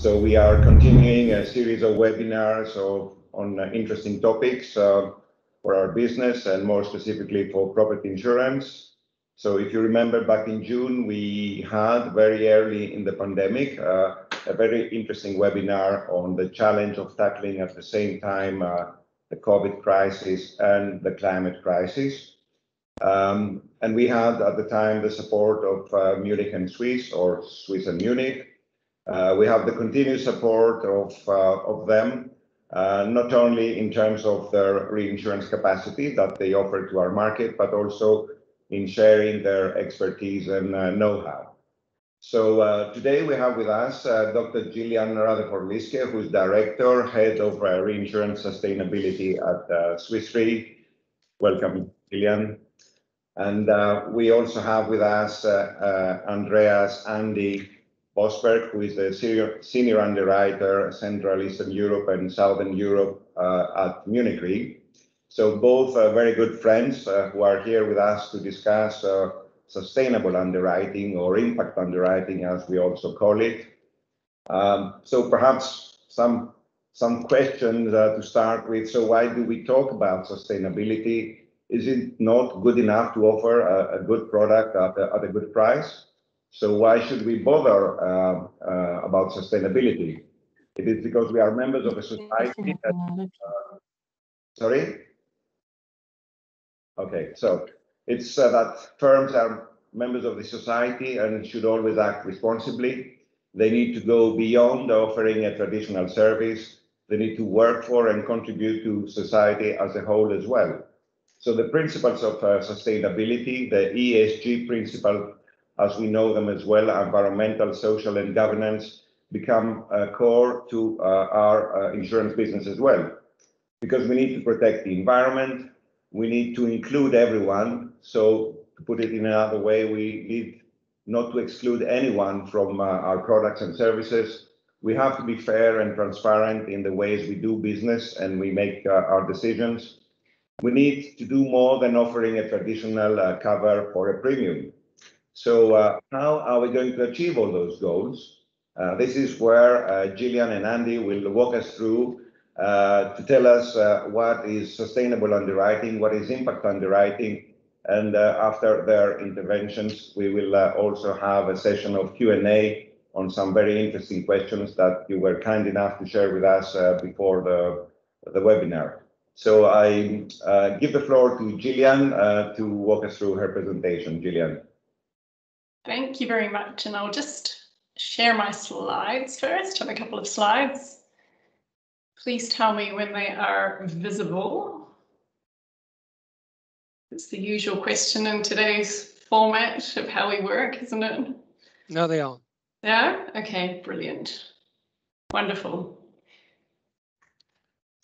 So we are continuing a series of webinars on interesting topics for our business and more specifically for property insurance. So if you remember back in June, we had very early in the pandemic a very interesting webinar on the challenge of tackling at the same time the COVID crisis and the climate crisis. And we had at the time the support of Munich and Swiss, or Swiss and Munich. We have the continued support of them, not only in terms of their reinsurance capacity that they offer to our market, but also in sharing their expertise and know-how. So today we have with us Dr. Gillian Rutherford-Liske, who is Director, Head of Reinsurance Sustainability at Swiss Re. Welcome, Gillian. And we also have with us Andreas Andy Bosberg, who is the Senior Underwriter, Central Eastern Europe and Southern Europe at Munich Re. So both very good friends who are here with us to discuss sustainable underwriting, or impact underwriting, as we also call it. So perhaps some questions to start with. So why do we talk about sustainability? Is it not good enough to offer a good product at a good price? So why should we bother about sustainability? It is because we are members of a society that, sorry? Okay, so it's that firms are members of the society and should always act responsibly. They need to go beyond offering a traditional service. They need to work for and contribute to society as a whole as well. So the principles of sustainability, the ESG principle, as we know them as well, environmental, social, and governance, become core to our insurance business as well. Because we need to protect the environment, we need to include everyone. So to put it in another way, we need not to exclude anyone from our products and services. We have to be fair and transparent in the ways we do business and we make our decisions. We need to do more than offering a traditional cover for a premium. So how are we going to achieve all those goals? This is where Gillian and Andy will walk us through to tell us what is sustainable underwriting, what is impact underwriting, and after their interventions, we will also have a session of Q&A on some very interesting questions that you were kind enough to share with us before the webinar. So I give the floor to Gillian to walk us through her presentation. Gillian. Thank you very much. And I'll just share my slides first. I have a couple of slides. Please tell me when they are visible. It's the usual question in today's format of how we work, isn't it? No, they aren't. Yeah? Okay, brilliant. Wonderful.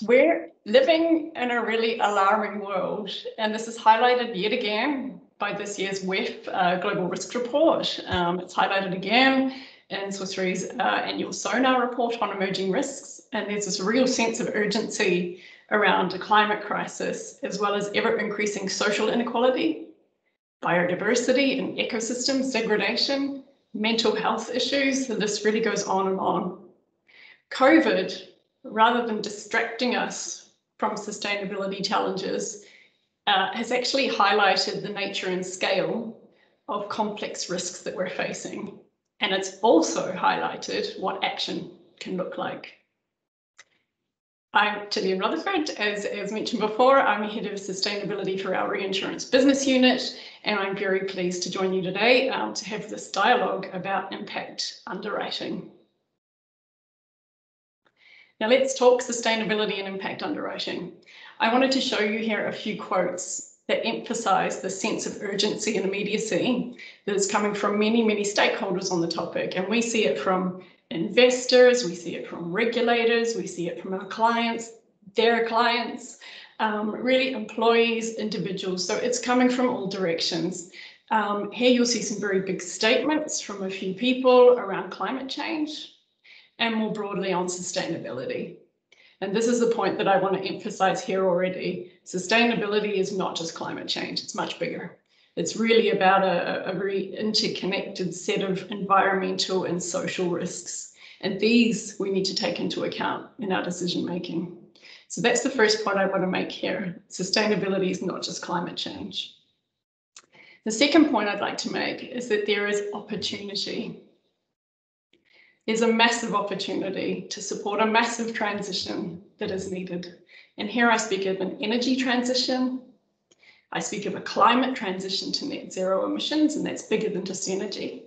We're living in a really alarming world, and this is highlighted yet again by this year's WEF Global Risk Report. It's highlighted again in Swiss Re's annual SONAR report on emerging risks, and there's this real sense of urgency around a climate crisis, as well as ever-increasing social inequality, biodiversity and ecosystems degradation, mental health issues. The list really goes on and on. COVID, rather than distracting us from sustainability challenges, has actually highlighted the nature and scale of complex risks that we're facing. And it's also highlighted what action can look like. I'm Gillian Rutherford. As mentioned before, I'm Head of Sustainability for our Reinsurance Business Unit, and I'm very pleased to join you today to have this dialogue about impact underwriting. Now let's talk sustainability and impact underwriting. I wanted to show you here a few quotes that emphasize the sense of urgency and immediacy that is coming from many, many stakeholders on the topic. And we see it from investors, we see it from regulators, we see it from our clients, their clients, really employees, individuals. So it's coming from all directions. Here you'll see some very big statements from a few people around climate change and more broadly on sustainability. And this is the point that I want to emphasize here already. Sustainability is not just climate change, it's much bigger. It's really about a very interconnected set of environmental and social risks. And these we need to take into account in our decision making. So that's the first point I want to make here. Sustainability is not just climate change. The second point I'd like to make is that there is opportunity. There's a massive opportunity to support a massive transition that is needed. And here I speak of an energy transition. I speak of a climate transition to net zero emissions, and that's bigger than just energy.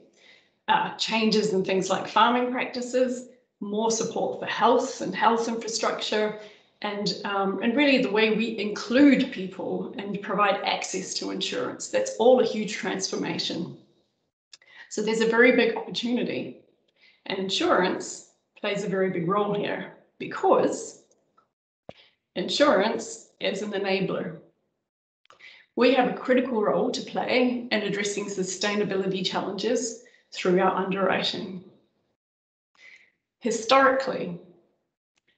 Changes in things like farming practices, more support for health and health infrastructure, and really the way we include people and provide access to insurance. That's all a huge transformation. So there's a very big opportunity, and insurance plays a very big role here because insurance is an enabler. We have a critical role to play in addressing sustainability challenges through our underwriting. Historically,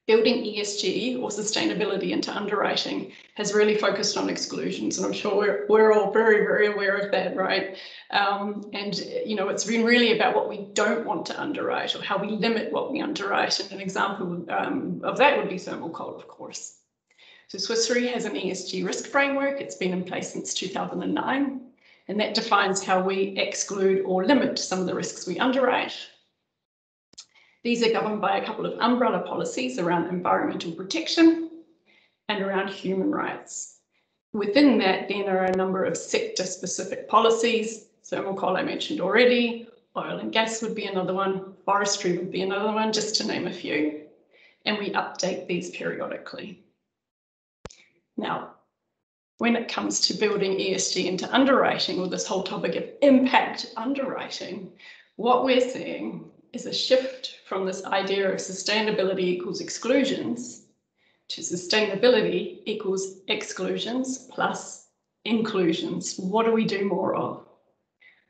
building ESG or sustainability into underwriting has really focused on exclusions, and I'm sure we're all very, very aware of that, right? And you know, it's been really about what we don't want to underwrite or how we limit what we underwrite. And an example of that would be thermal coal, of course. So Swiss Re has an ESG risk framework. It's been in place since 2009, and that defines how we exclude or limit some of the risks we underwrite. These are governed by a couple of umbrella policies around environmental protection and around human rights. Within that, then are a number of sector-specific policies. Thermal coal I mentioned already, oil and gas would be another one, forestry would be another one, just to name a few. And we update these periodically. Now, when it comes to building ESG into underwriting, or this whole topic of impact underwriting, what we're seeing is a shift from this idea of sustainability equals exclusions to sustainability equals exclusions plus inclusions. What do we do more of?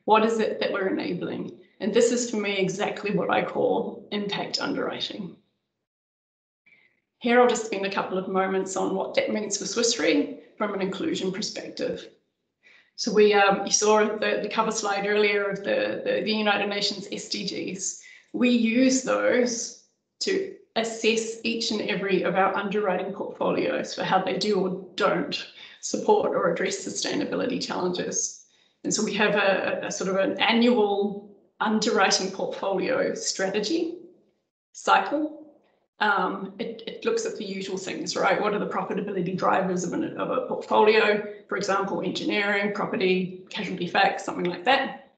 What is it that we're enabling? And this is for me exactly what I call impact underwriting. Here I'll just spend a couple of moments on what that means for Swiss Re from an inclusion perspective. So you saw the cover slide earlier of the United Nations SDGs. We use those to assess each and every of our underwriting portfolios for how they do or don't support or address sustainability challenges. And so we have a sort of an annual underwriting portfolio strategy cycle. It looks at the usual things, right? What are the profitability drivers of a portfolio? For example, engineering, property, casualty facts, something like that.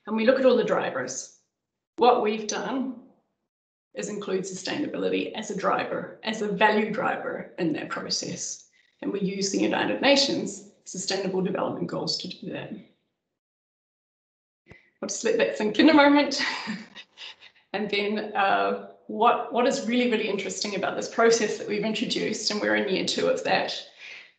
And we look at all the drivers. What we've done is include sustainability as a driver, as a value driver in that process. And we use the United Nations Sustainable Development Goals to do that. I'll just let that sink in a moment. And then what is really, really interesting about this process that we've introduced, and we're in year 2 of that,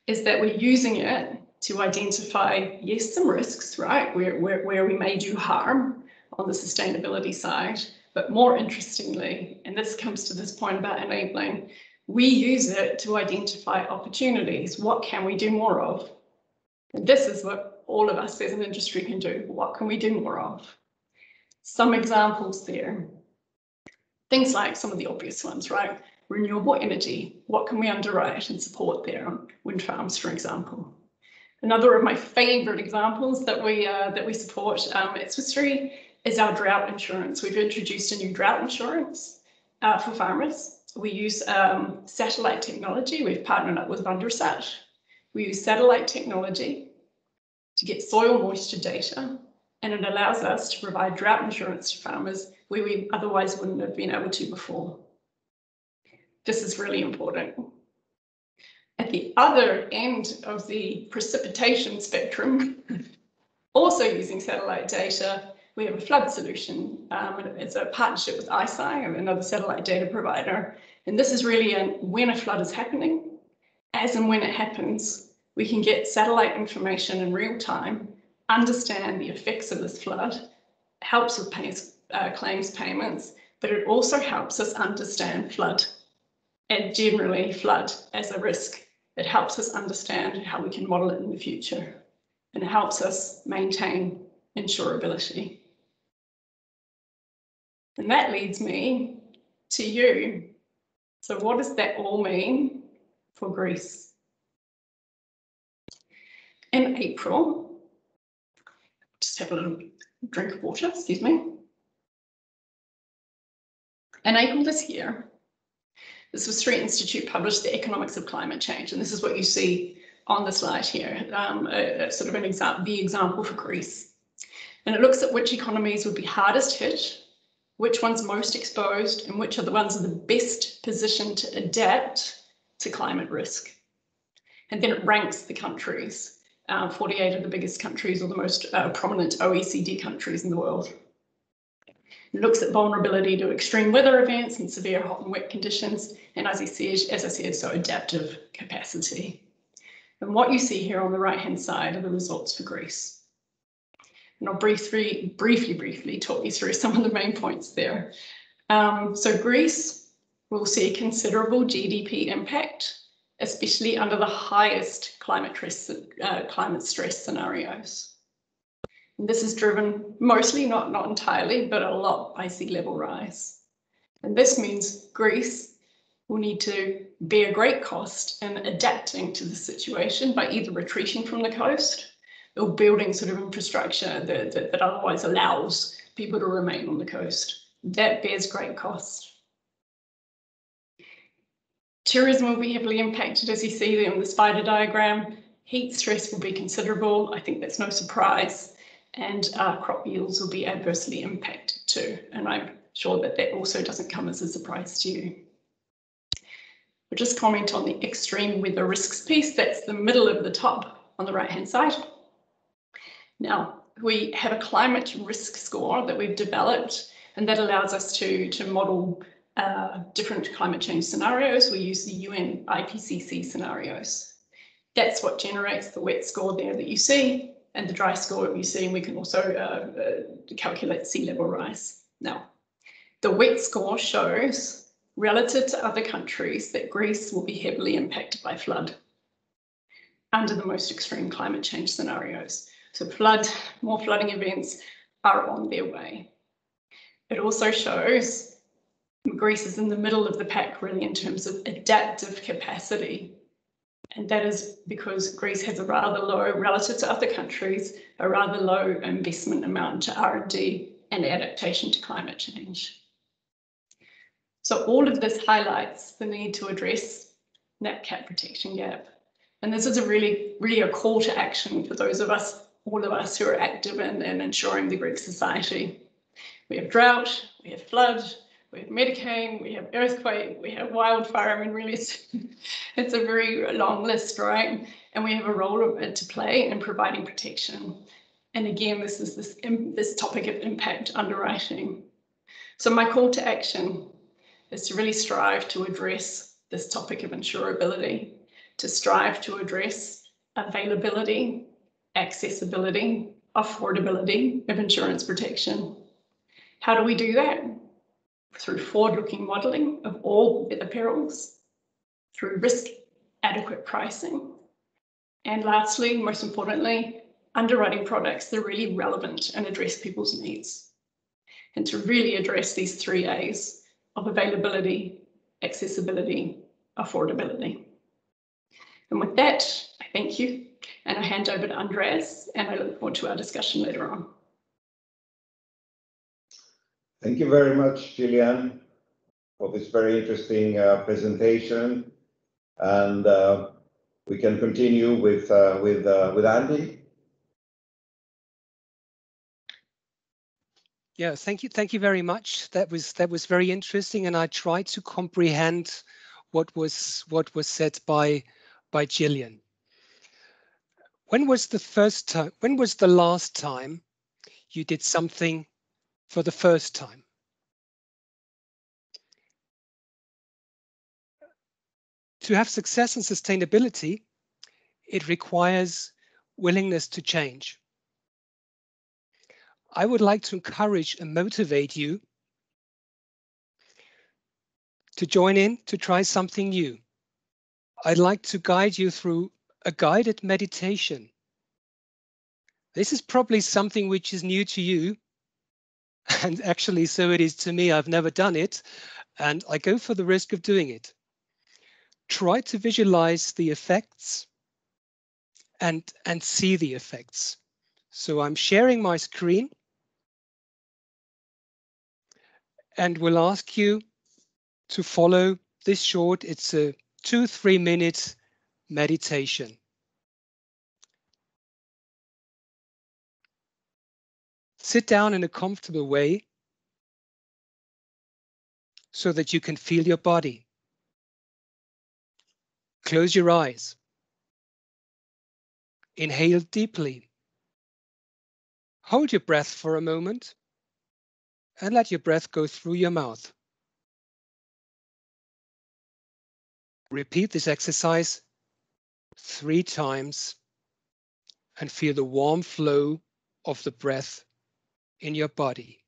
is that we're using it to identify, yes, some risks, right, where we may do harm on the sustainability side, but more interestingly, and this comes to this point about enabling, we use it to identify opportunities. What can we do more of? And this is what all of us as an industry can do. What can we do more of? Some examples there. Things like some of the obvious ones, right? Renewable energy. What can we underwrite and support there on wind farms, for example? Another of my favorite examples that we support at Swiss Re is our drought insurance. We've introduced a new drought insurance for farmers. We use satellite technology. We've partnered up with Underwritting. We use satellite technology to get soil moisture data, and it allows us to provide drought insurance to farmers where we otherwise wouldn't have been able to before. This is really important. At the other end of the precipitation spectrum, also using satellite data, we have a flood solution. It's a partnership with Eaee, another satellite data provider. And this is really when a flood is happening, as and when it happens, we can get satellite information in real time, understand the effects of this flood, helps with claims payments, but it also helps us understand flood and generally flood as a risk. It helps us understand how we can model it in the future, and it helps us maintain insurability. And that leads me to you. So what does that all mean for Greece? In April, just have a little drink of water, excuse me. In April this year, the Swiss Re Institute published the Economics of Climate Change, and this is what you see on the slide here, sort of the example for Greece. And it looks at which economies would be hardest hit, which ones most exposed, and which are the ones in the best position to adapt to climate risk. And then it ranks the countries, 48 of the biggest countries or the most prominent OECD countries in the world. It looks at vulnerability to extreme weather events and severe hot and wet conditions, and as I said, so adaptive capacity. And what you see here on the right-hand side are the results for Greece. And I'll briefly talk you through some of the main points there. So Greece will see a considerable GDP impact, especially under the highest climate stress scenarios. And this is driven mostly, not entirely, but a lot by sea level rise. And this means Greece will need to bear great cost in adapting to the situation by either retreating from the coast or building sort of infrastructure that otherwise allows people to remain on the coast. That bears great cost. Tourism will be heavily impacted, as you see there on the spider diagram. Heat stress will be considerable. I think that's no surprise. And crop yields will be adversely impacted too. And I'm sure that that also doesn't come as a surprise to you. We'll just comment on the extreme weather risks piece. That's the middle of the top on the right-hand side. Now, we have a climate risk score that we've developed, and that allows us to model different climate change scenarios. We use the UN IPCC scenarios. That's what generates the wet score there that you see, and the dry score you see, and we can also calculate sea level rise. Now, the wet score shows, relative to other countries, that Greece will be heavily impacted by flood under the most extreme climate change scenarios. So more flooding events are on their way. It also shows Greece is in the middle of the pack really in terms of adaptive capacity. And that is because Greece has a rather low, relative to other countries, a rather low investment amount to R&D and adaptation to climate change. So all of this highlights the need to address that cat protection gap. And this is really a call to action for those of us, all of us who are active in ensuring the Greek society. We have drought, we have flood, we have Medicaid, we have earthquake, we have wildfire. I mean, really, it's a very long list, right? And we have a role to play in providing protection. And again, this is this topic of impact underwriting. So my call to action is to really strive to address this topic of insurability, to strive to address availability, accessibility, affordability of insurance protection. How do we do that? Through forward-looking modelling of all weather perils, through risk adequate pricing, and lastly, most importantly, underwriting products that are really relevant and address people's needs. And to really address these 3 A's of availability, accessibility, affordability. And with that, I thank you, and I hand over to Andreas, and I look forward to our discussion later on. Thank you very much, Gillian, for this very interesting presentation. And we can continue with Andy. Yeah, thank you very much. That was very interesting, and I tried to comprehend what was said by Gillian. When was the last time you did something for the first time? To have success and sustainability, it requires willingness to change. I would like to encourage and motivate you to join in, to try something new. I'd like to guide you through a guided meditation. This is probably something which is new to you, And actually, so it is to me. I've never done it, and I go for the risk of doing it. Try to visualize the effects and see the effects. So I'm sharing my screen and will ask you to follow this short. It's a 2-3 minute meditation. Sit down in a comfortable way so that you can feel your body. Close your eyes. Inhale deeply. Hold your breath for a moment and let your breath go through your mouth. Repeat this exercise 3 times and feel the warm flow of the breath in your body.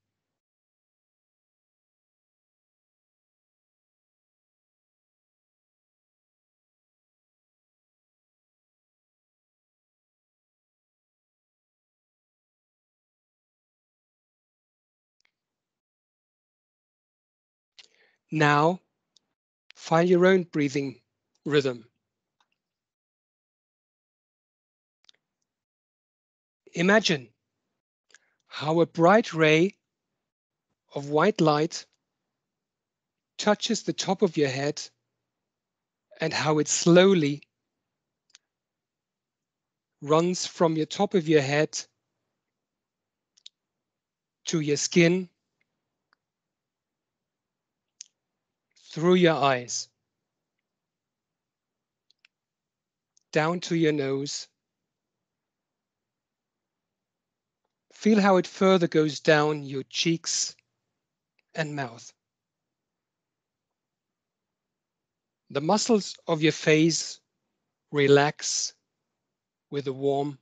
Now, find your own breathing rhythm. Imagine how a bright ray of white light touches the top of your head and how it slowly runs from your top of your head to your skin, through your eyes, down to your nose. Feel how it further goes down your cheeks and mouth. The muscles of your face relax with a warm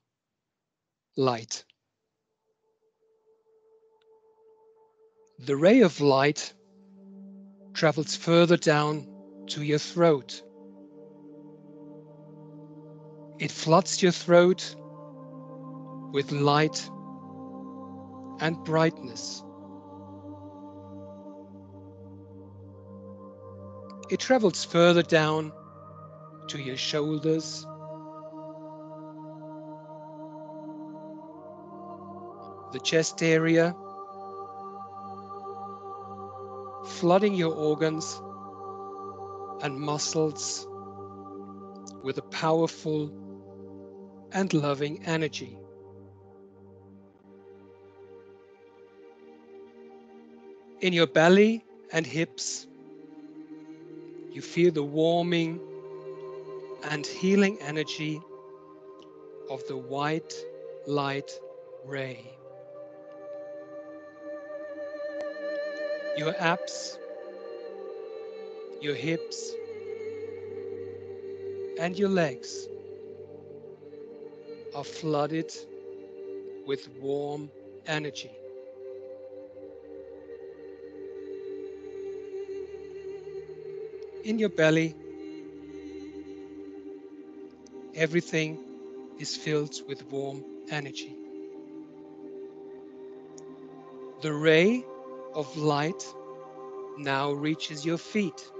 light. The ray of light travels further down to your throat. It floods your throat with light and brightness. It travels further down to your shoulders, the chest area, flooding your organs and muscles with a powerful and loving energy. In your belly and hips, you feel the warming and healing energy of the white light ray. Your abs, your hips, and your legs are flooded with warm energy. In your belly, everything is filled with warm energy. The ray of light now reaches your feet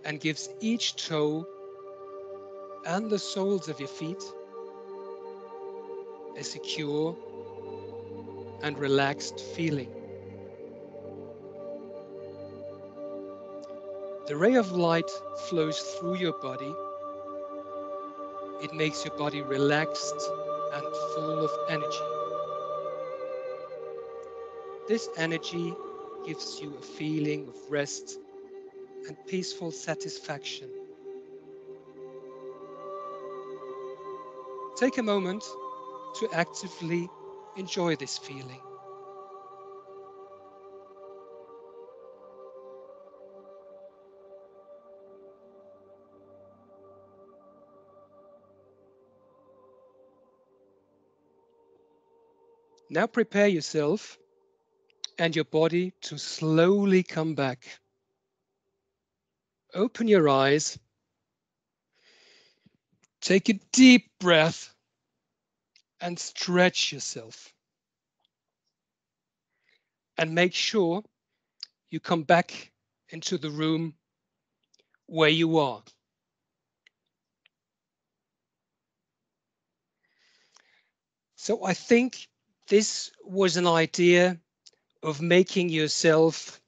and gives each toe and the soles of your feet a secure and relaxed feeling. The ray of light flows through your body. It makes your body relaxed and full of energy. This energy gives you a feeling of rest and peaceful satisfaction. Take a moment to actively enjoy this feeling. Now prepare yourself and your body to slowly come back. Open your eyes. Take a deep breath and stretch yourself. and make sure you come back into the room where you are. So I think this was an idea of making yourself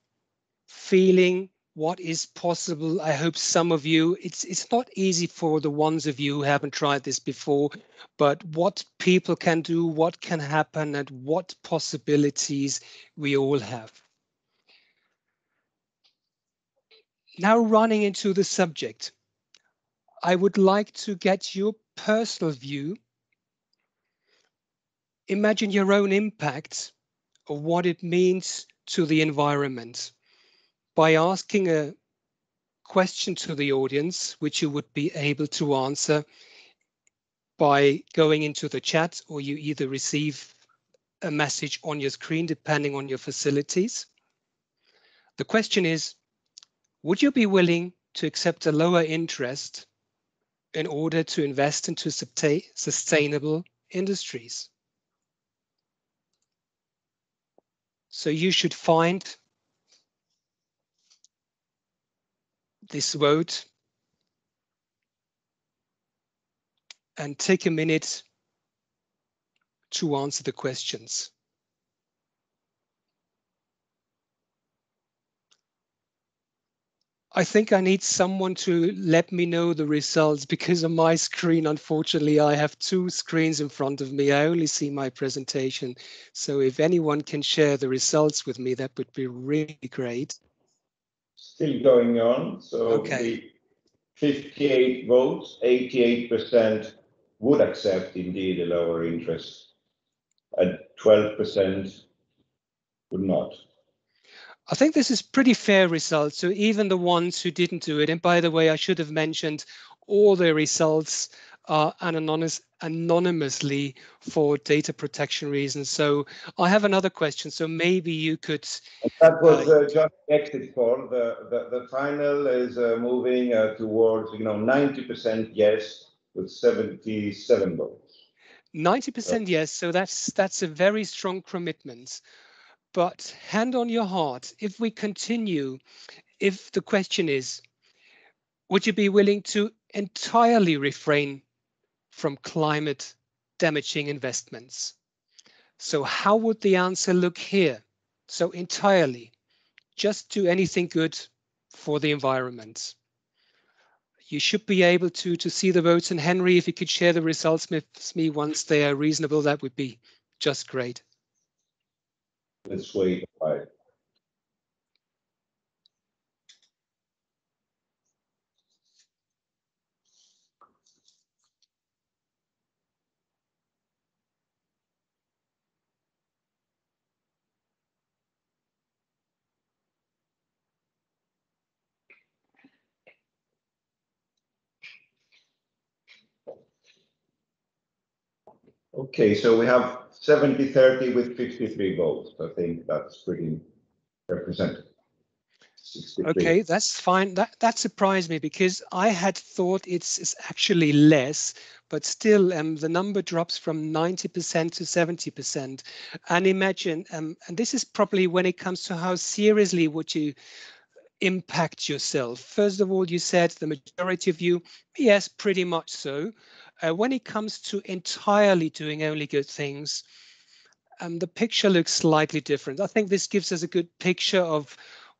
feeling what is possible. I hope some of you, it's not easy for the ones of you who haven't tried this before, but what people can do, what can happen, and what possibilities we all have. Now running into the subject, I would like to get your personal view. Imagine your own impact of what it means to the environment by asking a question to the audience, which you would be able to answer by going into the chat, or you either receive a message on your screen, depending on your facilities. The question is, would you be willing to accept a lower interest in order to invest into sustainable industries? So you should find this vote and take a minute to answer the questions. I think I need someone to let me know the results, because on my screen, unfortunately, I have two screens in front of me. I only see my presentation. So if anyone can share the results with me, that would be really great. Still going on. So Okay. 58 votes, 88% would accept indeed a lower interest, and 12% would not. I think this is pretty fair results. So even the ones who didn't do it, and by the way, I should have mentioned all the results are anonymously for data protection reasons. So I have another question. So maybe you could. And that was just exit poll. The final is moving towards 90% yes with 77 votes. 90% yes. So that's a very strong commitment. But hand on your heart, if we continue, if the question is, would you be willing to entirely refrain from climate damaging investments? So how would the answer look here? So entirely, just do anything good for the environment. You should be able to see the votes. And Henry, if you could share the results with me once they are reasonable, that would be just great. Let's wait. Okay, so we have 70-30 with 53 votes. I think that's pretty representative. 63. Okay, that's fine. That surprised me, because I had thought it's actually less, but still the number drops from 90% to 70%. And imagine, and this is probably when it comes to how seriously would you impact yourself. First of all, you said the majority of you, yes, pretty much so. When it comes to entirely doing only good things, the picture looks slightly different. I think this gives us a good picture of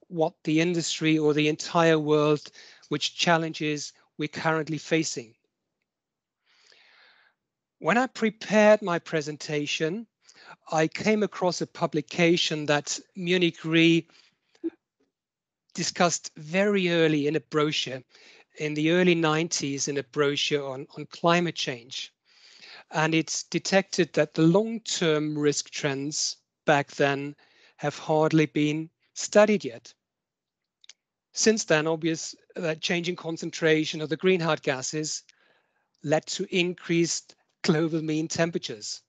what the industry or the entire world, which challenges we're currently facing. When I prepared my presentation, I came across a publication that Munich Re discussed very early in a brochure in the early 90s, in a brochure on climate change. And it's detected that the long-term risk trends back then have hardly been studied yet. Since then, obvious that changing concentration of the greenhouse gases led to increased global mean temperatures,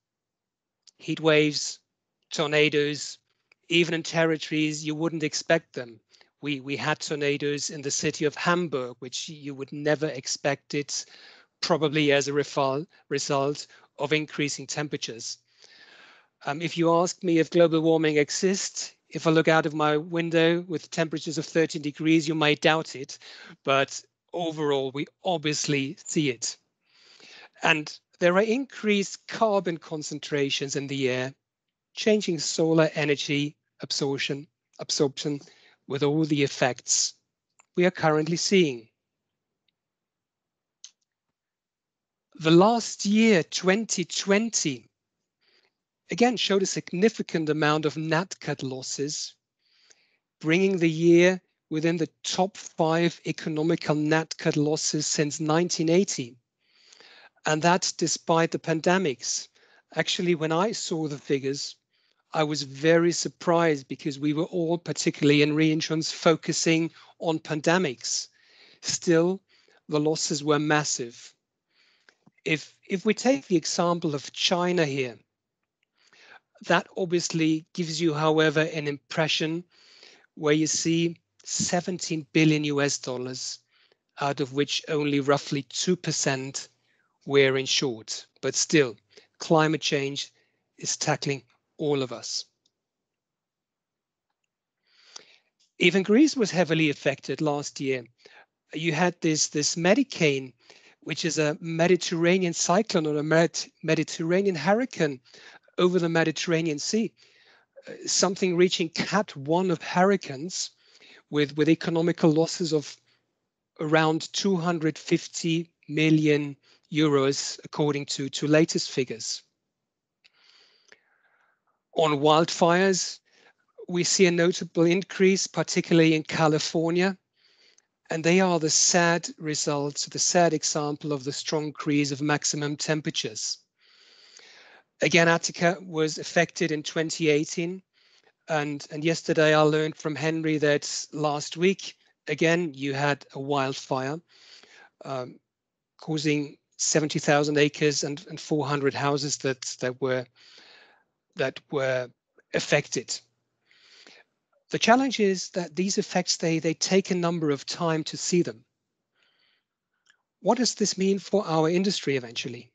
heat waves, tornadoes, even in territories you wouldn't expect them. We had tornadoes in the city of Hamburg, which you would never expect it, probably as a result of increasing temperatures. If you ask me if global warming exists, If I look out of my window with temperatures of 13 degrees, you might doubt it, but overall, we obviously see it. And there are increased carbon concentrations in the air, changing solar energy absorption with all the effects we are currently seeing. The last year, 2020, again showed a significant amount of nat cat losses, bringing the year within the top 5 economical nat cat losses since 1980. And that despite the pandemics. Actually, when I saw the figures, I was very surprised because we were all, particularly in reinsurance, focusing on pandemics. Still, the losses were massive. If we take the example of China here, that obviously gives you, however, an impression where you see 17 billion US dollars, out of which only roughly 2% were insured. But still, climate change is tackling all of us. Even Greece was heavily affected last year. You had this Medicane, which is a Mediterranean cyclone or a Mediterranean hurricane over the Mediterranean Sea, something reaching Cat 1 of hurricanes with economical losses of around 250 million euros, according to latest figures. On wildfires, we see a notable increase, particularly in California, and they are the sad results, the sad example of the strong increase of maximum temperatures. Again, Attica was affected in 2018, and yesterday I learned from Henry that last week, again, you had a wildfire causing 70,000 acres and 400 houses that were affected. The challenge is that these effects, they take a number of time to see them. What does this mean for our industry eventually?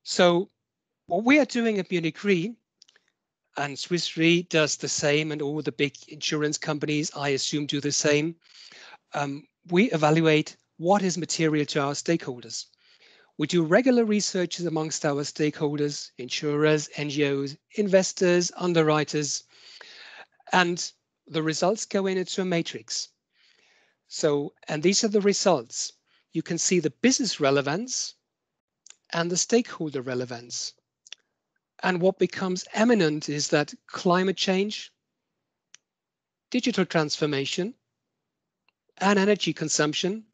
So what we are doing at Munich Re, and Swiss Re does the same, and all the big insurance companies, I assume, do the same. We evaluate what is material to our stakeholders. We do regular research amongst our stakeholders, insurers, NGOs, investors, underwriters, and the results go into a matrix. So, and these are the results. You can see the business relevance and the stakeholder relevance. And what becomes eminent is that climate change, digital transformation, and energy consumption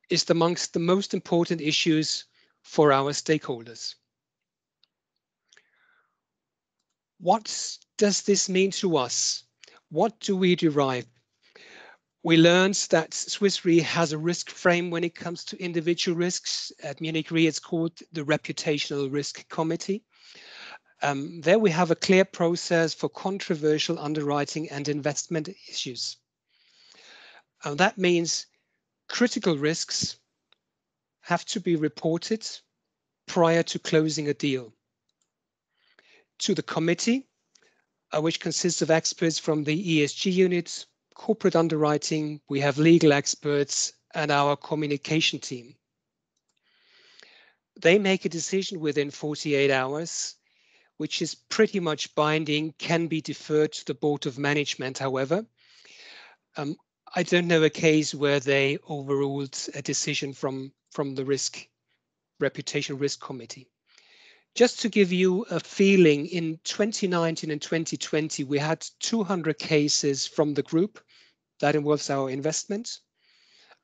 is amongst the most important issues for our stakeholders. What does this mean to us? What do we derive? We learned that Swiss Re has a risk frame when it comes to individual risks. At Munich Re, it's called the Reputational Risk Committee. There we have a clear process for controversial underwriting and investment issues. That means critical risks have to be reported prior to closing a deal. To the committee, which consists of experts from the ESG unit, corporate underwriting, we have legal experts, and our communication team. They make a decision within 48 hours, which is pretty much binding, can be deferred to the board of management, however. I don't know a case where they overruled a decision from the Reputation Risk Committee. Just to give you a feeling, in 2019 and 2020, we had 200 cases from the group. That involves our investments,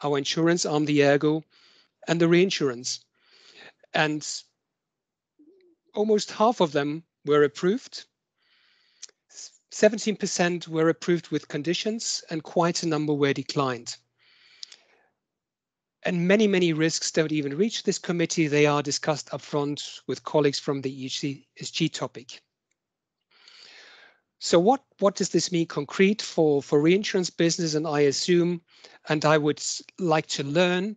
our insurance arm, the Ergo, and the reinsurance. And almost half of them were approved. 17% were approved with conditions, and quite a number were declined. And many, many risks don't even reach this committee. They are discussed upfront with colleagues from the ESG topic. So what does this mean concrete for reinsurance business? And I assume, and I would like to learn,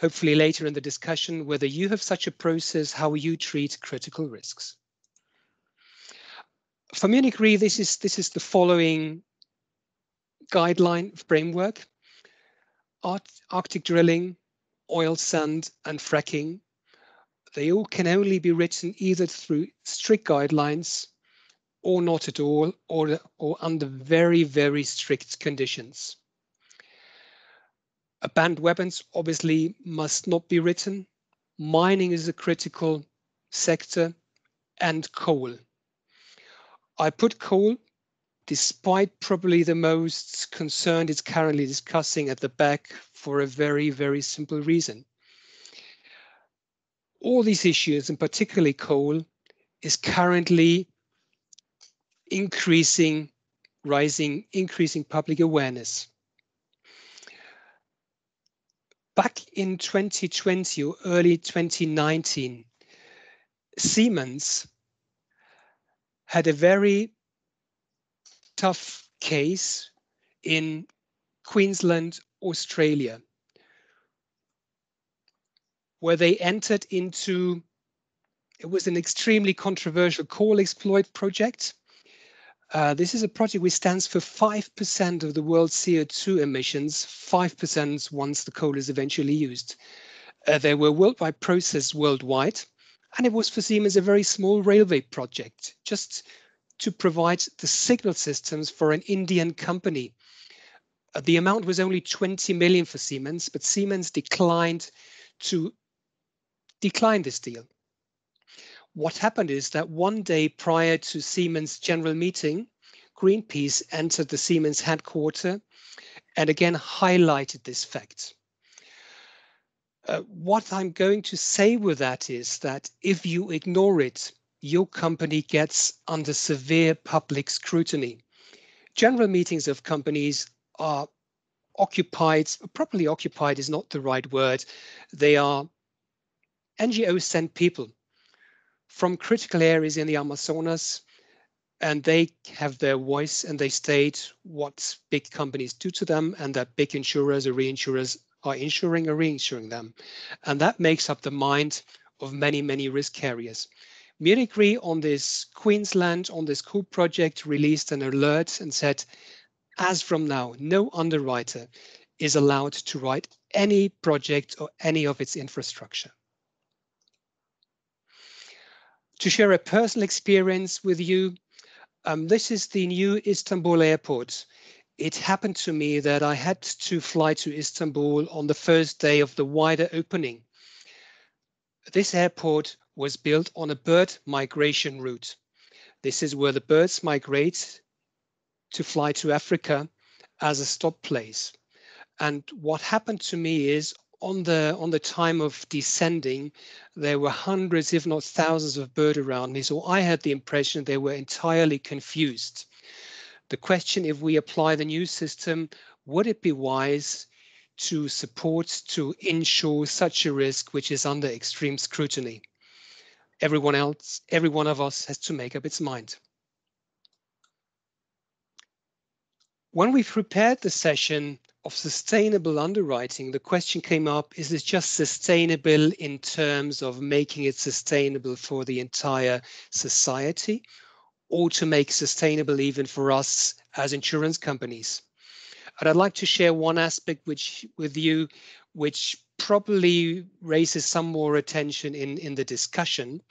hopefully later in the discussion, whether you have such a process, how you treat critical risks. For Munich Re, this is the following guideline framework: Arctic drilling, oil sand, and fracking. They all can only be written either through strict guidelines or not at all, or under very, very strict conditions. Banned weapons obviously must not be written. Mining is a critical sector, and coal. I put coal, despite probably the most concerned it's currently discussing, at the back for a very, very simple reason. All these issues, and particularly coal, is currently increasing public awareness. Back in 2020 or early 2019, Siemens had a very tough case in Queensland, Australia, where they entered into, it was an extremely controversial coal exploit project. This is a project which stands for 5% of the world's CO2 emissions, 5% once the coal is eventually used. There were worldwide processes worldwide, and it was for Siemens a very small railway project, just to provide the signal systems for an Indian company. The amount was only 20 million for Siemens, but Siemens declined this deal. What happened is that one day prior to Siemens' general meeting, Greenpeace entered the Siemens headquarters and again highlighted this fact. What I'm going to say with that is that if you ignore it, your company gets under severe public scrutiny. General meetings of companies are occupied, properly occupied is not the right word. They are NGOs send people from critical areas in the Amazonas, and they have their voice and they state what big companies do to them, and that big insurers or reinsurers are insuring or reinsuring them. And that makes up the mind of many, many risk carriers. Munich Re on this Queensland, on this coal project, released an alert and said, as from now, no underwriter is allowed to write any project or any of its infrastructure. To share a personal experience with you, this is the new Istanbul airport. It happened to me that I had to fly to Istanbul on the first day of the wider opening. This airport was built on a bird migration route. This is where the birds migrate to fly to Africa as a stop place. And what happened to me is on the time of descending, there were hundreds, if not thousands, of birds around me. So I had the impression they were entirely confused. The question, if we apply the new system, would it be wise to support, to insure such a risk which is under extreme scrutiny? Every one of us has to make up its mind. When we prepared the session of sustainable underwriting, the question came up, is this just sustainable in terms of making it sustainable for the entire society, or to make sustainable even for us as insurance companies? And I'd like to share one aspect with you, which probably raises some more attention in the discussion.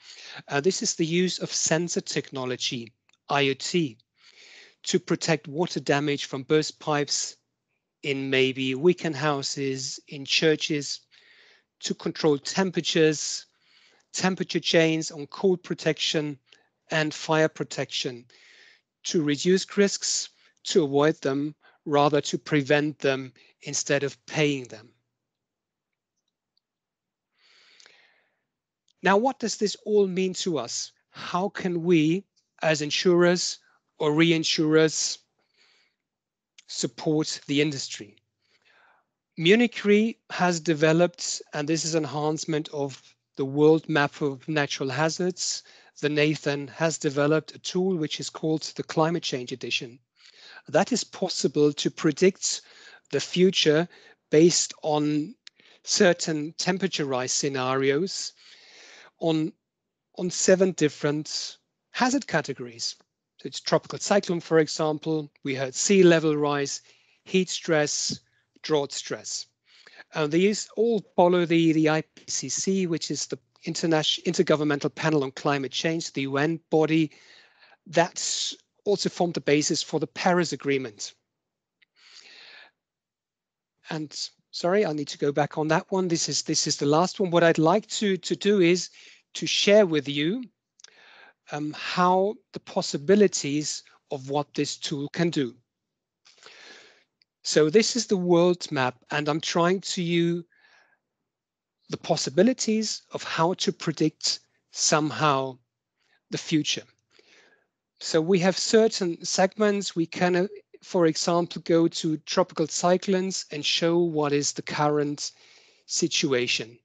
This is the use of sensor technology, IoT, to protect water damage from burst pipes in maybe weekend houses, in churches, to control temperatures, temperature chains on cold protection and fire protection, to reduce risks, to avoid them, rather to prevent them instead of paying them. Now, what does this all mean to us? How can we, as insurers or reinsurers, support the industry? Munich Re has developed, and this is enhancement of the world map of natural hazards. The Nathan has developed a tool which is called the Climate Change Edition. That is possible to predict the future based on certain temperature rise scenarios on 7 different hazard categories. So it's tropical cyclone, for example. We heard sea level rise, heat stress, drought stress. These all follow the IPCC, which is the Intergovernmental Panel on Climate Change, the UN body that's also formed the basis for the Paris Agreement. And sorry, I need to go back on that one. This is the last one. What I'd like to do is to share with you how the possibilities of what this tool can do. So this is the world map, and I'm trying to use the possibilities of how to predict somehow the future. So we have certain segments. We can, for example, go to tropical cyclones and show what is the current situation.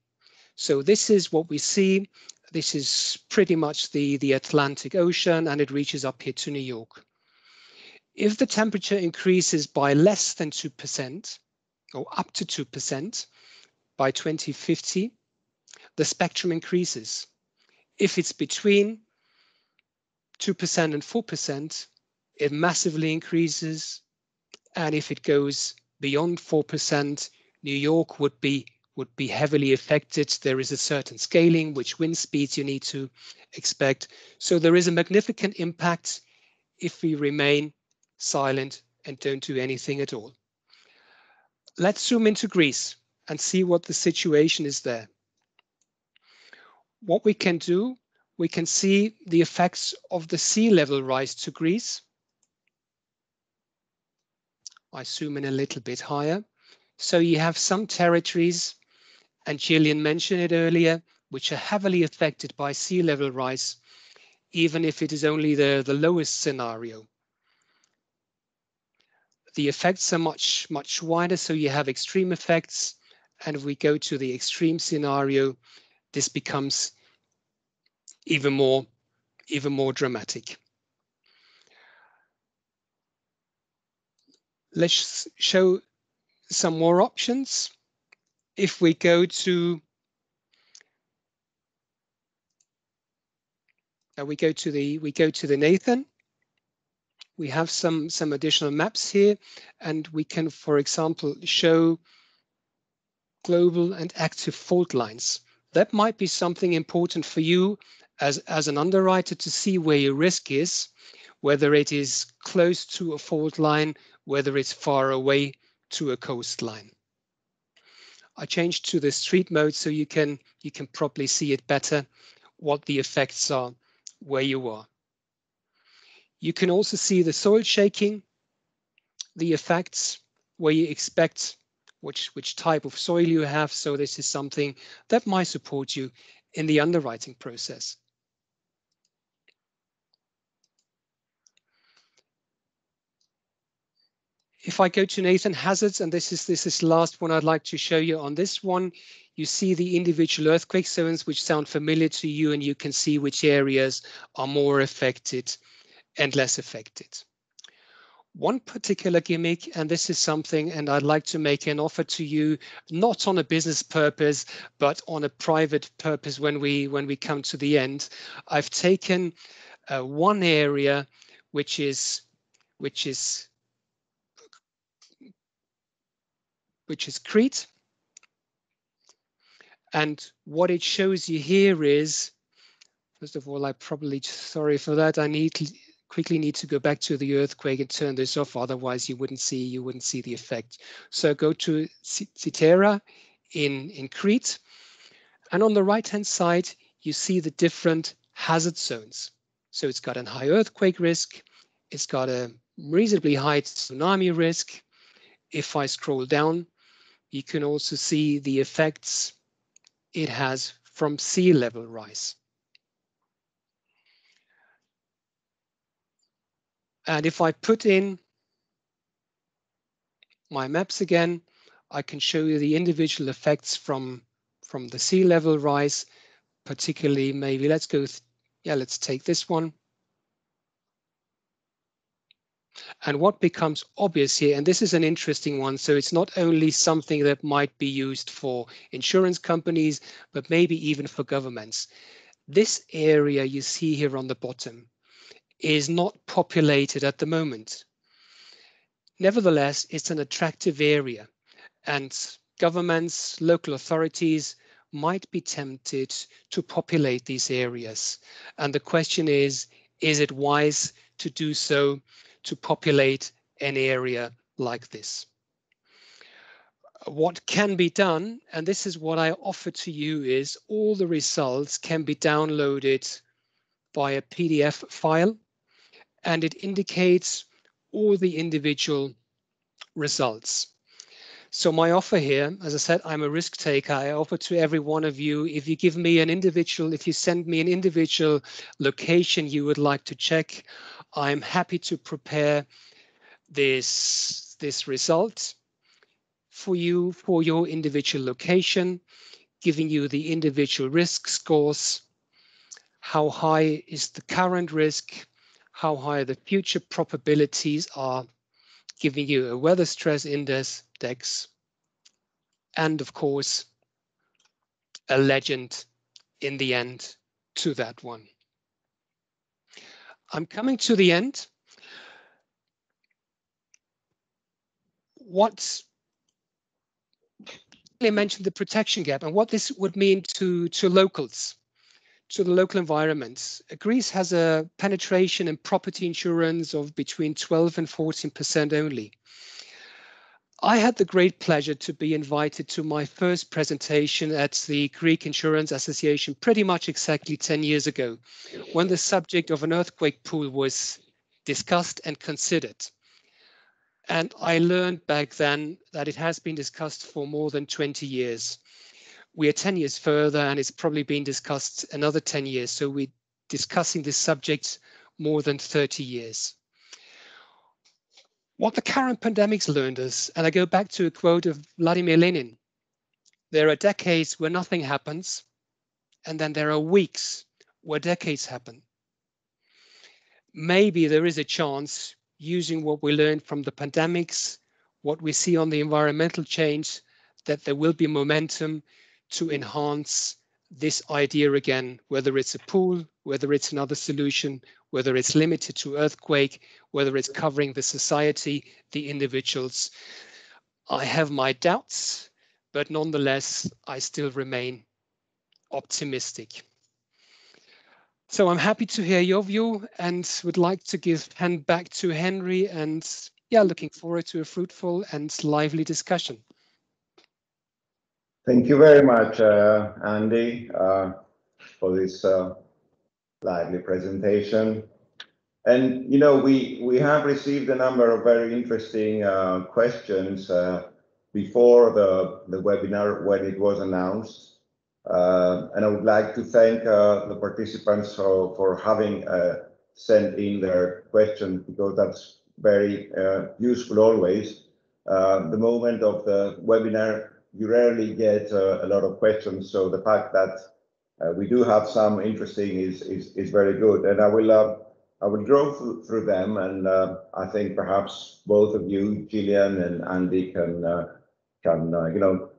So this is what we see. This is pretty much the Atlantic Ocean, and it reaches up here to New York. If the temperature increases by less than 2% or up to 2% by 2050, the spectrum increases. If it's between 2% and 4%, it massively increases. And if it goes beyond 4%, New York would be heavily affected. There is a certain scaling, which wind speeds you need to expect. So there is a magnificent impact if we remain silent and don't do anything at all. Let's zoom into Greece and see what the situation is there. What we can do, we can see the effects of the sea level rise to Greece. I zoom in a little bit higher. So you have some territories, and Gillian mentioned it earlier, which are heavily affected by sea level rise, even if it is only the lowest scenario. The effects are much wider, so you have extreme effects, and if we go to the extreme scenario, this becomes even more dramatic. Let's show some more options. If we go to the Nathan, we have some additional maps here, and we can, for example, show global and active fault lines. That might be something important for you as an underwriter to see where your risk is, whether it is close to a fault line, whether it's far away to a coastline. I changed to the street mode so you can probably see it better, what the effects are where you are. You can also see the soil shaking, the effects, where you expect which type of soil you have. So this is something that might support you in the underwriting process. If I go to Nathan hazards, and this is the last one I'd like to show you on this one, you see the individual earthquake zones which sound familiar to you, and you can see which areas are more affected and less affected. One particular gimmick, and this is something, and I'd like to make an offer to you, not on a business purpose, but on a private purpose when we come to the end. I've taken one area which is Crete. And what it shows you here is, first of all, sorry for that. I quickly need to go back to the earthquake and turn this off. Otherwise, you wouldn't see the effect. So go to Citera in Crete. And on the right-hand side, you see the different hazard zones. So it's got a high earthquake risk. It's got a reasonably high tsunami risk. If I scroll down, you can also see the effects it has from sea level rise. And if I put in my maps again, I can show you the individual effects from the sea level rise, particularly maybe let's take this one. And what becomes obvious here, and this is an interesting one, so it's not only something that might be used for insurance companies, but maybe even for governments. This area you see here on the bottom is not populated at the moment. Nevertheless, it's an attractive area, and governments, local authorities might be tempted to populate these areas. And the question is it wise to do so, to populate an area like this? What can be done, and this is what I offer to you, is all the results can be downloaded by a PDF file, and it indicates all the individual results. So my offer here, as I said, I'm a risk taker. I offer to every one of you, if you give me an individual, if you send me an individual location you would like to check, I'm happy to prepare this result for you for your individual location, giving you the individual risk scores, how high is the current risk, how high the future probabilities are, giving you a weather stress index, and of course, a legend in the end to that one. I'm coming to the end. I mentioned the protection gap and what this would mean to locals, to the local environments. Greece has a penetration in property insurance of between 12 and 14% only. I had the great pleasure to be invited to my first presentation at the Greek Insurance Association pretty much exactly 10 years ago, when the subject of an earthquake pool was discussed and considered. And I learned back then that it has been discussed for more than 20 years. We are 10 years further and it's probably been discussed another 10 years. So we're discussing this subject more than 30 years. What the current pandemics learned us, and I go back to a quote of Vladimir Lenin, there are decades where nothing happens, and then there are weeks where decades happen. Maybe there is a chance, using what we learned from the pandemics, what we see on the environmental change, that there will be momentum to enhance this idea again, whether it's a pool, whether it's another solution, whether it's limited to earthquake, whether it's covering the society, the individuals. I have my doubts, but nonetheless, I still remain optimistic. So I'm happy to hear your view and would like to hand back to Henry, and yeah, looking forward to a fruitful and lively discussion. Thank you very much, Andy, for this lively presentation. And, you know, we have received a number of very interesting questions before the webinar when it was announced. And I would like to thank the participants for having sent in their questions, because that's very useful always. The moment of the webinar, you rarely get a lot of questions. So the fact that we do have some interesting is very good. And I will go through them, and I think perhaps both of you, Gillian and Andy, can you know,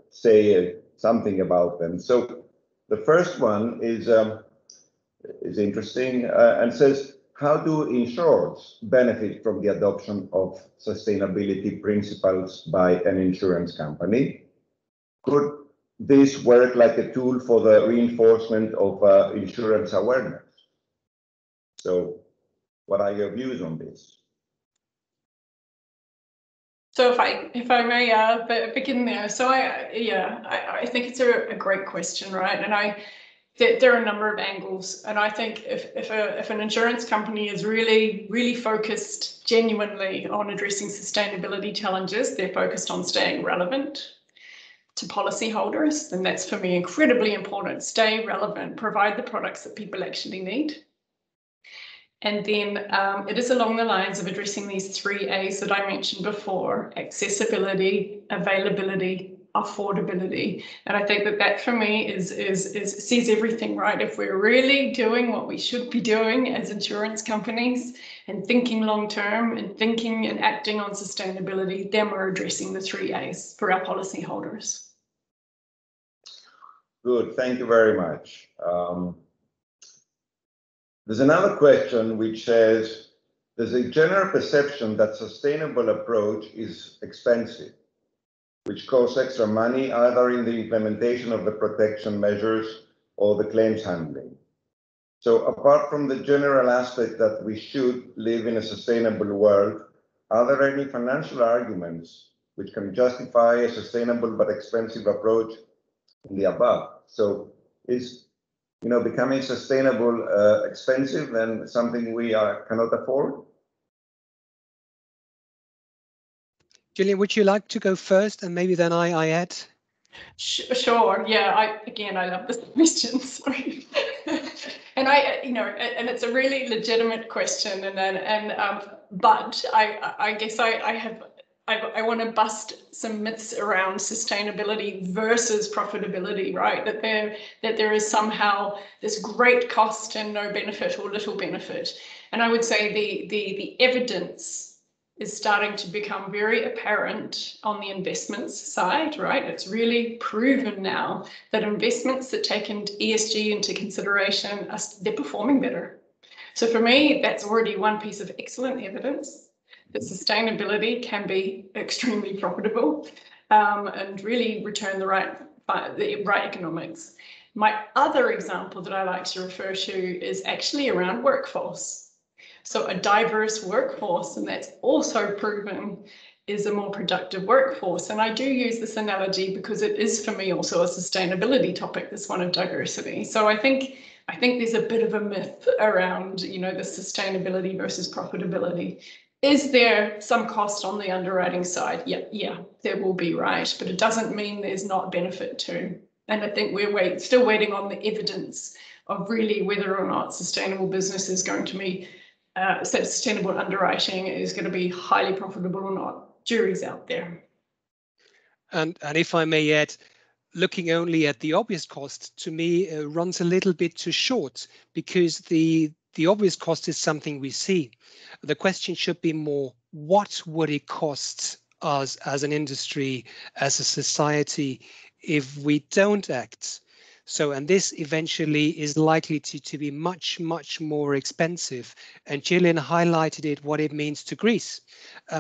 say something about them. So the first one is interesting and says, how do insurers benefit from the adoption of sustainability principles by an insurance company? Could this work like a tool for the reinforcement of insurance awareness? So what are your views on this? So if I may begin there. So I think it's a great question, right? And there are a number of angles, and I think if an insurance company is really focused genuinely on addressing sustainability challenges, they're focused on staying relevant to policyholders, then that's for me incredibly important. Stay relevant, provide the products that people actually need. And then it is along the lines of addressing these 3 A's that I mentioned before: accessibility, availability, affordability. And I think that for me is says everything, right? If we're really doing what we should be doing as insurance companies and thinking long term and thinking and acting on sustainability, then we're addressing the 3 A's for our policyholders. Good, thank you very much. There's another question which says, there's a general perception that sustainable approach is expensive, which costs extra money either in the implementation of the protection measures or the claims handling. So apart from the general aspect that we should live in a sustainable world, are there any financial arguments which can justify a sustainable but expensive approach in the above? So is becoming sustainable expensive and something we cannot afford? Gillian, would you like to go first, and maybe then I add? Sure. Yeah. I love this question. Sorry. And and it's a really legitimate question. But I guess I want to bust some myths around sustainability versus profitability, right? That there is somehow this great cost and no benefit or little benefit. And I would say the evidence is starting to become very apparent on the investments side, right? It's really proven now that investments that take ESG into consideration, they're performing better. So for me, that's already one piece of excellent evidence that sustainability can be extremely profitable and really return the right economics. My other example that I like to refer to is actually around workforce. So a diverse workforce, and that's also proven, is a more productive workforce. And I do use this analogy because it is for me also a sustainability topic, this one of diversity. So I think there's a bit of a myth around, the sustainability versus profitability. Is there some cost on the underwriting side? Yeah, there will be, right? But it doesn't mean there's not benefit too. And I think we're still waiting on the evidence of really whether or not sustainable business is going to be sustainable underwriting is going to be highly profitable or not. Jury's out there. And if I may add, looking only at the obvious cost, to me, runs a little bit too short, because the obvious cost is something we see. The question should be more, what would it cost us as an industry, as a society, if we don't act? So, and this eventually is likely to be much, much more expensive. And Gillian highlighted it, what it means to Greece.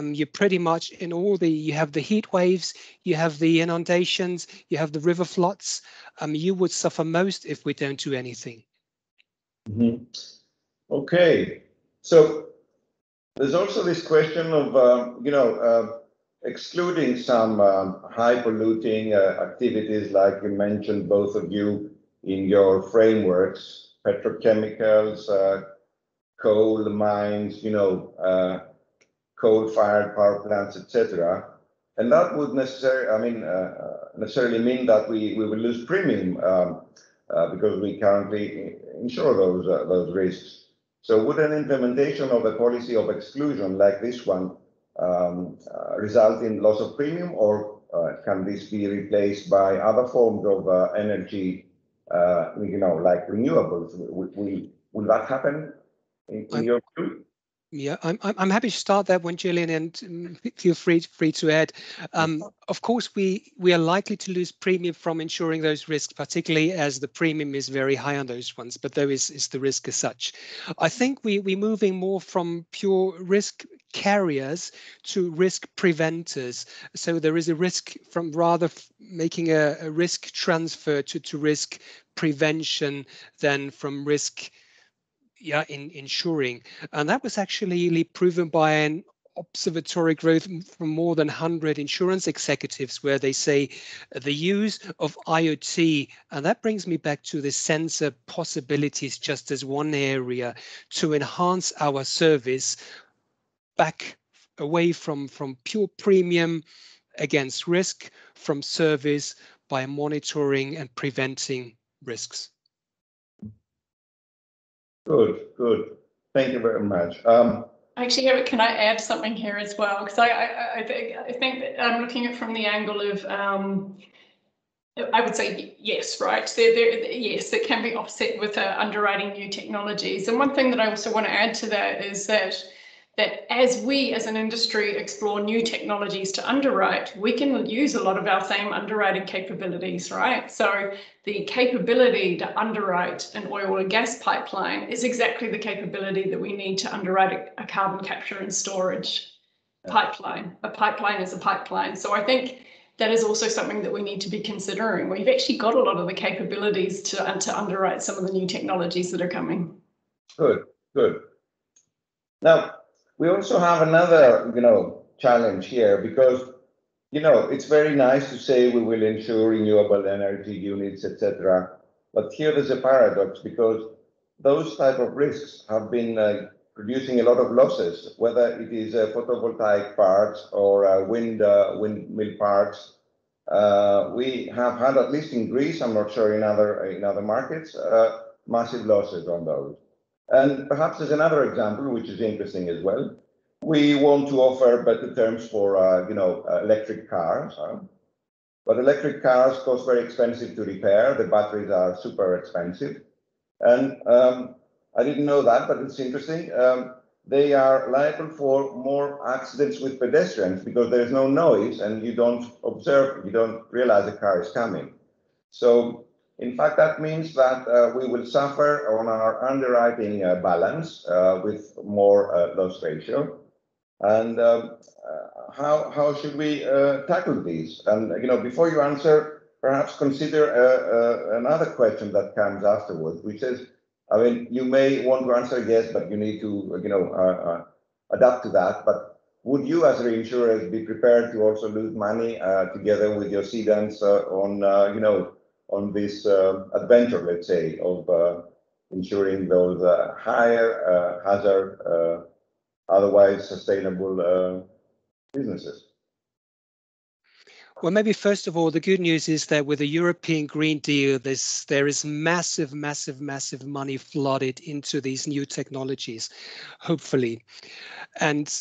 You're pretty much in you have the heat waves, you have the inundations, you have the river floods. You would suffer most if we don't do anything. Mm-hmm. Okay, so there's also this question of, excluding some high polluting activities, like you mentioned, both of you, in your frameworks, petrochemicals, coal mines, coal-fired power plants, etc. And that would necessarily mean that we will lose premium because we currently insure those risks. So would an implementation of a policy of exclusion like this one result in loss of premium, or can this be replaced by other forms of energy, like renewables? Will that happen in your view? Yeah, I'm happy to start that one, Gillian, and feel free to add. Of course, we are likely to lose premium from insuring those risks, particularly as the premium is very high on those ones, but there is the risk as such. I think we're moving more from pure risk carriers to risk preventers. So there is a risk from rather making a risk transfer to risk prevention than from risk in insuring. And that was actually proven by an observatory growth from more than 100 insurance executives, where they say the use of IoT, and that brings me back to the sensor possibilities just as one area to enhance our service back away from pure premium against risk, from service by monitoring and preventing risks. Good. Thank you very much. Actually, Eric, can I add something here as well? Because I think that I'm looking at it from the angle of, I would say yes, right? Yes, it can be offset with underwriting new technologies. And one thing that I also want to add to that is that as we as an industry explore new technologies to underwrite, we can use a lot of our same underwriting capabilities, right? So the capability to underwrite an oil and gas pipeline is exactly the capability that we need to underwrite a carbon capture and storage pipeline. A pipeline is a pipeline. So I think that is also something that we need to be considering. We've actually got a lot of the capabilities to underwrite some of the new technologies that are coming. Good, good. Now, we also have another, challenge here because, it's very nice to say we will insure renewable energy units, etc. But here there's a paradox because those type of risks have been producing a lot of losses, whether it is photovoltaic parks or windmill parks. We have had, at least in Greece, I'm not sure in other markets, massive losses on those. And perhaps there's another example, which is interesting as well. We want to offer better terms for, electric cars. But electric cars cost very expensive to repair. The batteries are super expensive. And I didn't know that, but it's interesting. They are liable for more accidents with pedestrians because there's no noise and you don't observe, you don't realize a car is coming. So in fact, that means that we will suffer on our underwriting balance with more loss ratio. And how should we tackle these? And before you answer, perhaps consider another question that comes afterwards, which is, I mean, you may want to answer yes, but you need to adapt to that. But would you, as reinsurers, be prepared to also lose money together with your cedants on this adventure, let's say, of insuring those higher hazard, otherwise sustainable businesses? Well, maybe first of all, the good news is that with the European Green Deal, there is massive money flooded into these new technologies, hopefully. And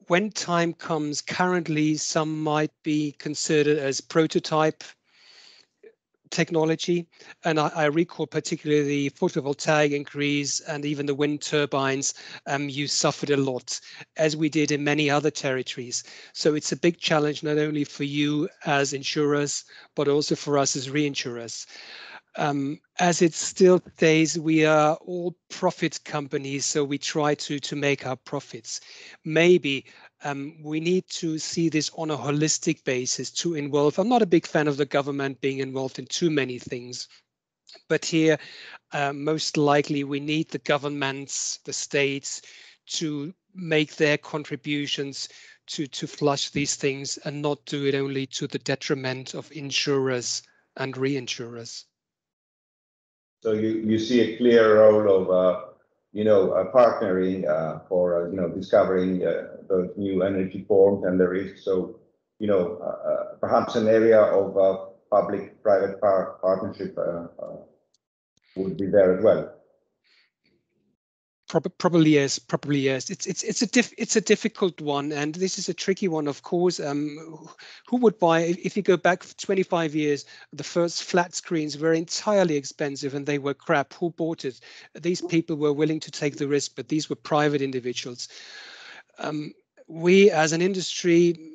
when time comes, currently some might be considered as prototype technology. And I recall particularly the photovoltaic increase and even the wind turbines, you suffered a lot, as we did in many other territories. So it's a big challenge, not only for you as insurers, but also for us as reinsurers. As it still stays, we are all profit companies, so we try to make our profits. Maybe we need to see this on a holistic basis to involve. I'm not a big fan of the government being involved in too many things, but here most likely we need the governments, the states, to make their contributions to flush these things and not do it only to the detriment of insurers and reinsurers. So you see a clear role of partnering for discovering those new energy forms and the risks. So perhaps an area of public-private partnership would be there as well. Probably yes. It's a difficult one, and this is a tricky one, of course. Who would buy, if you go back 25 years, the first flat screens were entirely expensive and they were crap. Who bought it? These people were willing to take the risk, but these were private individuals. We as an industry,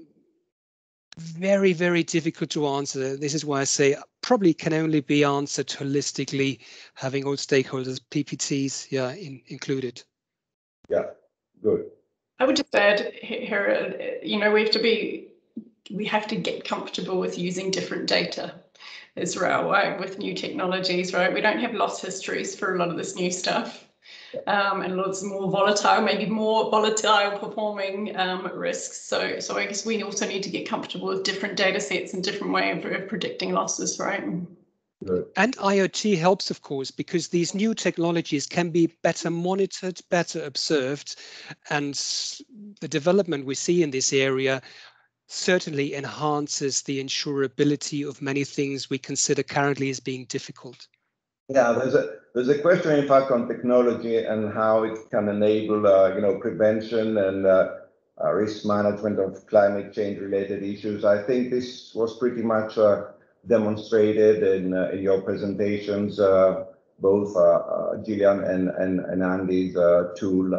very difficult to answer. This is why I say probably can only be answered holistically, having all stakeholders, PPTs, included. Yeah, good. I would just add here, we have to get comfortable with using different data as well, right? With new technologies, right? We don't have loss histories for a lot of this new stuff. And lots more volatile, maybe more volatile performing risks. So I guess we also need to get comfortable with different data sets and different way of predicting losses, right? Good. And IoT helps, of course, because these new technologies can be better monitored, better observed, and the development we see in this area certainly enhances the insurability of many things we consider currently as being difficult. Yeah, There's a question, in fact, on technology and how it can enable, prevention and risk management of climate change related issues. I think this was pretty much demonstrated in your presentations, both Gillian and Andy's tool.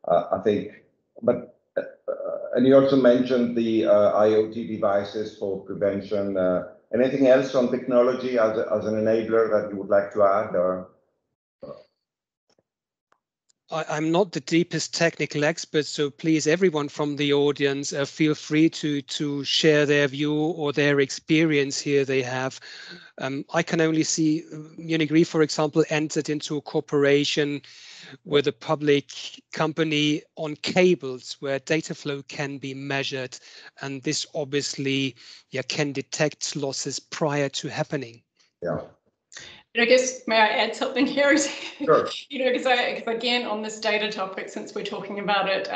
I think, but and you also mentioned the IoT devices for prevention. Anything else on technology as an enabler that you would like to add? I'm not the deepest technical expert, so please, everyone from the audience, feel free to share their view or their experience here they have. I can only see Munich Re, for example, entered into a cooperation with a public company on cables where data flow can be measured, and this obviously can detect losses prior to happening. Yeah. I guess, may I add something here? Sure. Because again, on this data topic, since we're talking about it,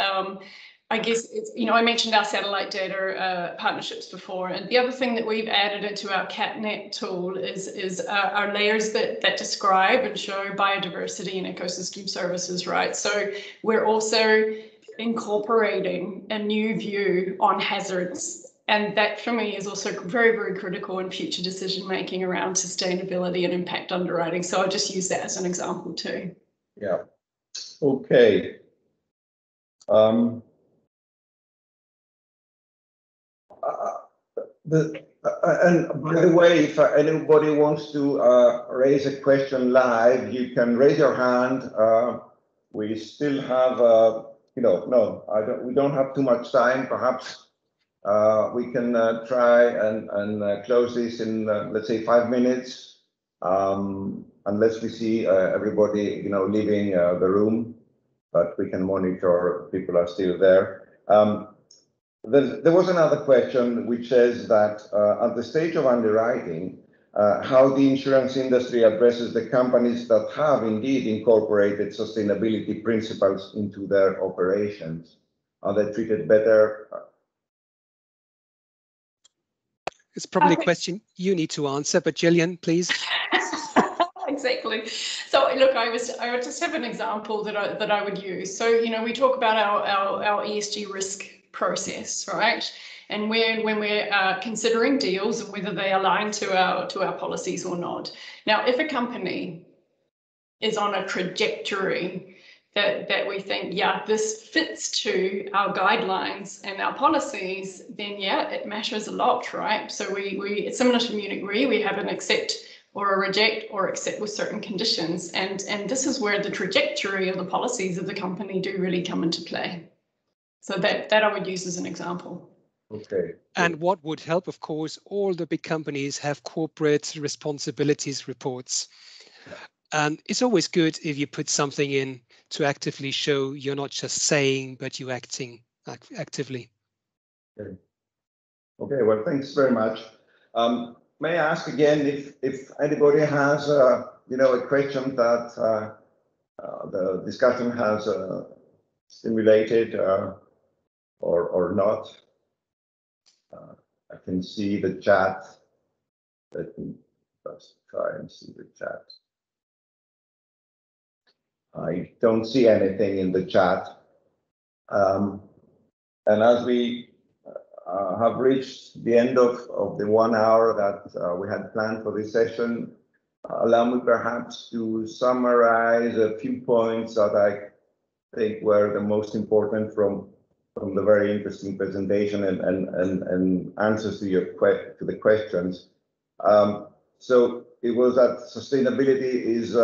I guess it's, I mentioned our satellite data partnerships before, and the other thing that we've added into our CatNet tool is our layers that describe and show biodiversity and ecosystem services, right? So we're also incorporating a new view on hazards. And that for me is also very, very critical in future decision making around sustainability and impact underwriting. So I'll just use that as an example too. Yeah. Okay. And by the way, if anybody wants to raise a question live, you can raise your hand. We still have, we don't have too much time. Perhaps we can try and close this in, let's say, 5 minutes, unless we see everybody, leaving the room, but we can monitor if people are still there. There was another question which says that at the stage of underwriting, how the insurance industry addresses the companies that have indeed incorporated sustainability principles into their operations. Are they treated better? It's probably a question you need to answer, but Gillian, please. Exactly. So look, I would just have an example that I would use. So we talk about our ESG risk process, right? And when we're considering deals and whether they align to our policies or not. Now, if a company is on a trajectory that we think, this fits to our guidelines and our policies, then it matters a lot, right? So it's similar to Munich Re, we have an accept or a reject or accept with certain conditions. And this is where the trajectory of the policies of the company do really come into play. So that I would use as an example. Okay. And what would help, of course, all the big companies have corporate responsibilities reports. And it's always good if you put something in to actively show you're not just saying, but you're acting actively. Okay. Well, thanks very much. May I ask again if anybody has a question that the discussion has stimulated or not? I can see the chat. Let me first try and see the chat. I don't see anything in the chat. And as we have reached the end of the 1 hour that we had planned for this session, allow me perhaps to summarize a few points that I think were the most important from the very interesting presentation and answers to the questions. So it was that sustainability is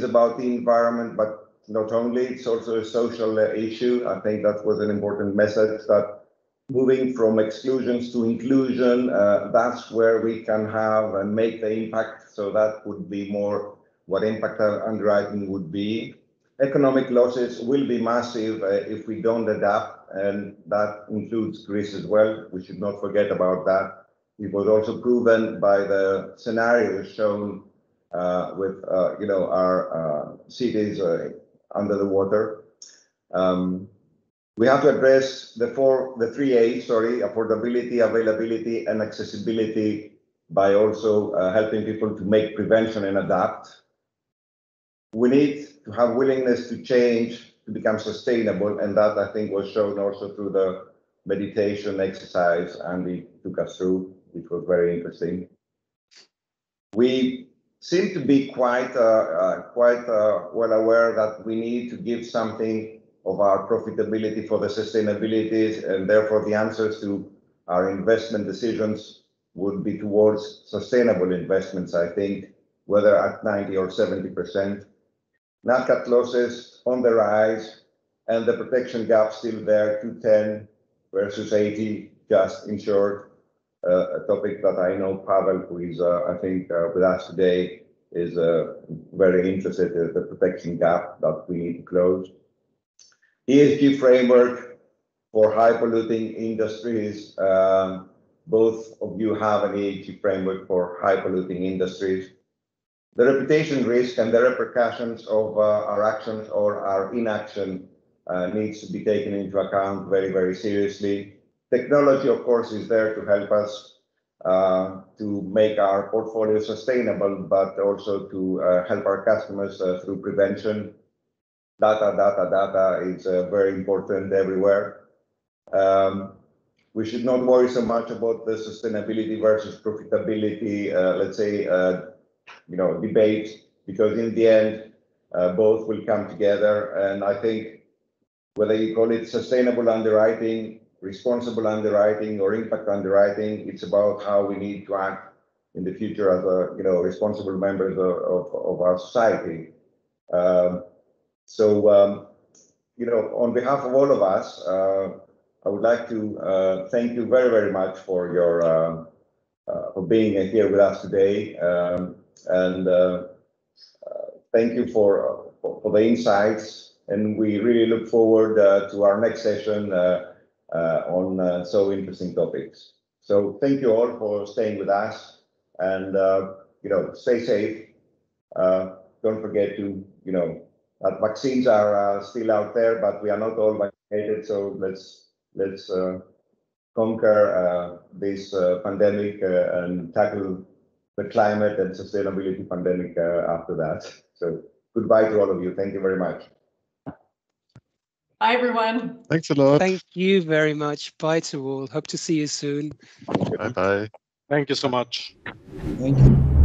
about the environment, but not only, it's also a social issue. I think that was an important message, that moving from exclusions to inclusion, that's where we can have and make the impact. So that would be more what impact underwriting would be. Economic losses will be massive if we don't adapt, and that includes Greece as well. We should not forget about that. It was also proven by the scenarios shown with our cities under the water. We have to address the three A's, affordability, availability, and accessibility, by also helping people to make prevention and adapt. We need to have willingness to change to become sustainable, and that I think was shown also through the meditation exercise Andy took us through, which was very interesting. We seem to be quite well aware that we need to give something of our profitability for the sustainability, and therefore the answers to our investment decisions would be towards sustainable investments, I think, whether at 90 or 70%. Nat cat losses on the rise, and the protection gap still there, 210 versus 80 just insured. A topic that I know Pavel, who is, I think, with us today, is very interested in the protection gap that we need to close. ESG framework for high polluting industries. Both of you have an ESG framework for high polluting industries. The reputation risk and the repercussions of our actions or our inaction needs to be taken into account very, very seriously. Technology, of course, is there to help us to make our portfolio sustainable, but also to help our customers through prevention. Data is very important everywhere. We should not worry so much about the sustainability versus profitability, let's say, debate, because in the end, both will come together. And I think whether you call it sustainable underwriting, responsible underwriting, or impact underwriting, it's about how we need to act in the future as responsible members of our society. On behalf of all of us, I would like to thank you very, very much for your for being here with us today, and thank you for the insights. And we really look forward to our next session on so interesting topics. So thank you all for staying with us, and stay safe. Don't forget to that vaccines are still out there, but we are not all vaccinated. So let's conquer this pandemic and tackle the climate and sustainability pandemic after that. So goodbye to all of you. Thank you very much. Bye, everyone. Thanks a lot. Thank you very much. Bye to all. Hope to see you soon. Bye bye. Thank you so much. Thank you.